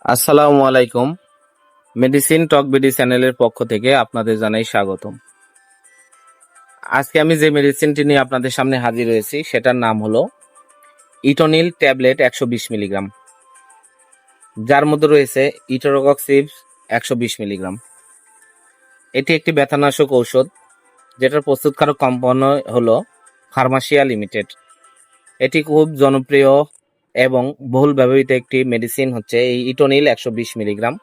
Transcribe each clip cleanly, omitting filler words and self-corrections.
আসসালামু আলাইকুম। মেডিসিন টক বিডি চ্যানেলের পক্ষ থেকে আপনাদের জানাই স্বাগতম। আজকে আমি যে মেডিসিনটি নিয়ে আপনাদের সামনে হাজির হয়েছি সেটার নাম হলো ইটোনিল ট্যাবলেট 120 মিলিগ্রাম, যার মধ্যে রয়েছে ইটোরোকক্সিব 120 মিলিগ্রাম। এটি একটি ব্যথানাশক ঔষধ, যেটার প্রস্তুতকারক কোম্পানি হলো ফার্মাসিয়া লিমিটেড। এটি খুব জনপ্রিয় এবং বহুল ব্যবহৃত একটি মেডিসিন হচ্ছে এই ইটোনিল 120 মিলিগ্রাম।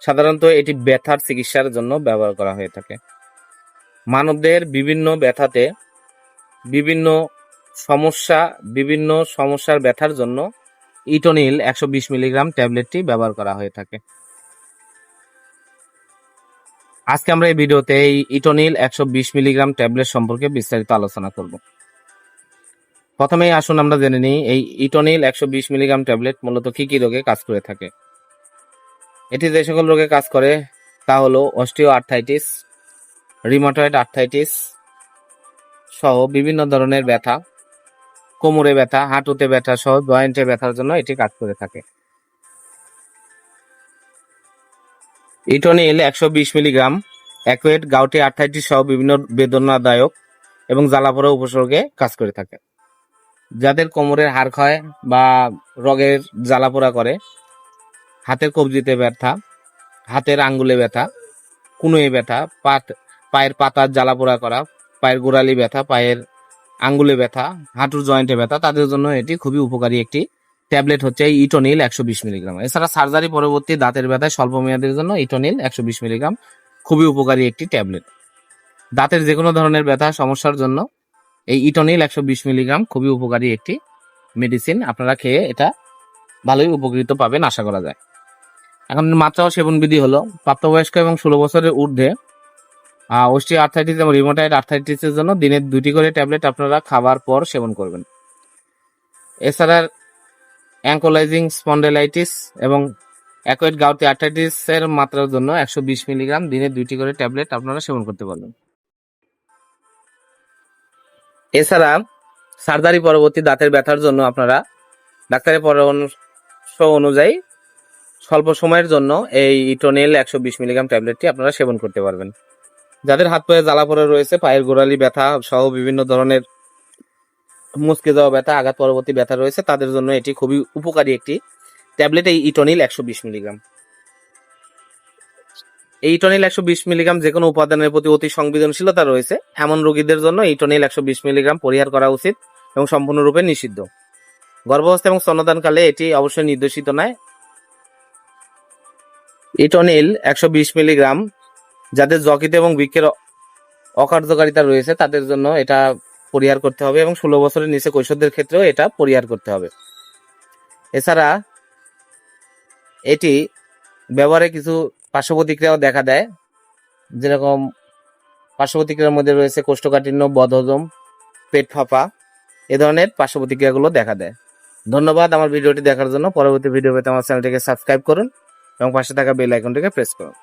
সাধারণত এটি ব্যথার চিকিৎসার জন্য ব্যবহার করা হয়ে থাকে। মানবদেহের বিভিন্ন ব্যথাতে বিভিন্ন সমস্যার ব্যথার জন্য ইটোনিল 120 মিলিগ্রাম ট্যাবলেটটি ব্যবহার করা হয়ে থাকে। আজকে আমরা এই ভিডিওতে এই ইটোনিল 120 মিলিগ্রাম ট্যাবলেট সম্পর্কে বিস্তারিত আলোচনা করব। প্রথমেই আসুন আমরা জেনে নিই এই ইটোনিল 120 মিলিগ্রাম ট্যাবলেট মূলত কি কি রোগে কাজ করে থাকে। এটি যে সকল রোগে কাজ করে তা হলো অস্টিও আর্থ্রাইটিস, রিউমাটয়েড আর্থ্রাইটিস সহ বিভিন্ন ধরনের ব্যথা, কোমরে ব্যথা, হাঁটুতে ব্যথা সহ জয়েন্টে ব্যথার জন্য এটি কাজ করে থাকে। ইটোনিল 120 মিলিগ্রাম অ্যাকুয়েট গাউটি আর্থ্রাইটিস সহ বিভিন্ন বেদনাদায়ক এবং জ্বালাপোড়া উপসর্গে কাজ করে থাকে। যাদের কোমরের হাড় ক্ষয় বা রগের জ্বালাপোড়া করে, হাতের কবজিতে ব্যথা, হাতের আঙ্গুলে ব্যথা, কুনুয়ে ব্যথা, পায়ের পাতার জ্বালাপোড়া করা, পায়ের গোড়ালি ব্যথা, পায়ের আঙ্গুলে ব্যথা, হাঁটুর জয়েন্টে ব্যথা, তাদের জন্য এটি খুবই উপকারী একটি ট্যাবলেট হচ্ছে ইটোনিল 120 মিলিগ্রাম। এছাড়া সার্জারি পরবর্তী দাঁতের ব্যথায় স্বল্প মেয়াদের জন্য ইটোনিল 120 মিলিগ্রাম খুবই উপকারী একটি ট্যাবলেট। দাঁতের যে কোনো ধরনের ব্যথা সমস্যার জন্য এই ইটোনিল 120 মিলিগ্রাম খুবই উপকারী একটি মেডিসিন। আপনারা খেয়ে এটা ভালোই উপকৃত পাবেন আশা করা যায়। এখন মাত্রা ও সেবন বিধি হলো প্রাপ্তবয়স্ক এবং 16 বছরের ঊর্ধ্বে অস্টিও আর্থ্রাইটিস এবং রিউমাটয়েড আর্থ্রাইটিসের জন্য দিনে 2টি করে ট্যাবলেট আপনারা খাবার পর সেবন করবেন। এছাড়া অ্যাঙ্কোলাইজিং স্পন্ডাইলাইটিস এবং অ্যাকুয়েট গাউটি আর্থ্রাইটিসের মাত্রার জন্য 120 মিলিগ্রাম দিনে 2টি করে ট্যাবলেট আপনারা সেবন করতে পারবেন। এছাড়া সার্জারি পরবর্তী দাঁতের ব্যথার জন্য আপনারা ডাক্তারের পরামর্শ অনুযায়ী স্বল্প সময়ের জন্য এই ইটোনিল 120 মিলিগ্রাম ট্যাবলেটটি আপনারা সেবন করতে পারবেন। যাদের হাত পায়ে জ্বালাপোড়া রয়েছে, পায়ের গোড়ালি ব্যথা সহ বিভিন্ন ধরনের মুচকে যাওয়া ব্যথা, আঘাত পরবর্তী ব্যথা রয়েছে, তাদের জন্য এটি খুবই উপকারী একটি ট্যাবলেট এই ইটোনিল 120 মিলিগ্রাম। এই ইটোনিল 120 মিলিগ্রাম যে কোনো উপাদানের প্রতি অতি সংবেদনশীলতা রয়েছে এমন রোগীদের জন্য ইটোনিল 120 মিলিগ্রাম পরিহার করা উচিত এবং সম্পূর্ণরূপে নিষিদ্ধ। গর্ভাবস্থা এবং স্তন্যদানকালে এটি অবশ্যই নির্দেশিত নয়। ইটোনিল 120 মিলিগ্রাম যাদের যকৃত এবং বৃক্কের অকার্যকারিতা রয়েছে তাদের জন্য এটা পরিহার করতে হবে এবং 16 বছরের নিচে কৈশোরদের ক্ষেত্রেও এটা পরিহার করতে হবে। এছাড়া এটি ব্যবহারে কিছু পার্শ্ব প্রতিক্রিয়াও দেখা দেয়, যেরকম পার্শ্ব প্রতিক্রিয়ার মধ্যে রয়েছে কোষ্ঠকাঠিন্য, বদহজম, পেট ফাঁপা, এ ধরনের পার্শ্ব প্রতিক্রিয়াগুলো দেখা দেয়। ধন্যবাদ আমার ভিডিওটি দেখার জন্য। পরবর্তী ভিডিও পেতে আমার চ্যানেলটিকে সাবস্ক্রাইব করুন এবং পাশে থাকা বেল আইকনটিকে প্রেস করুন।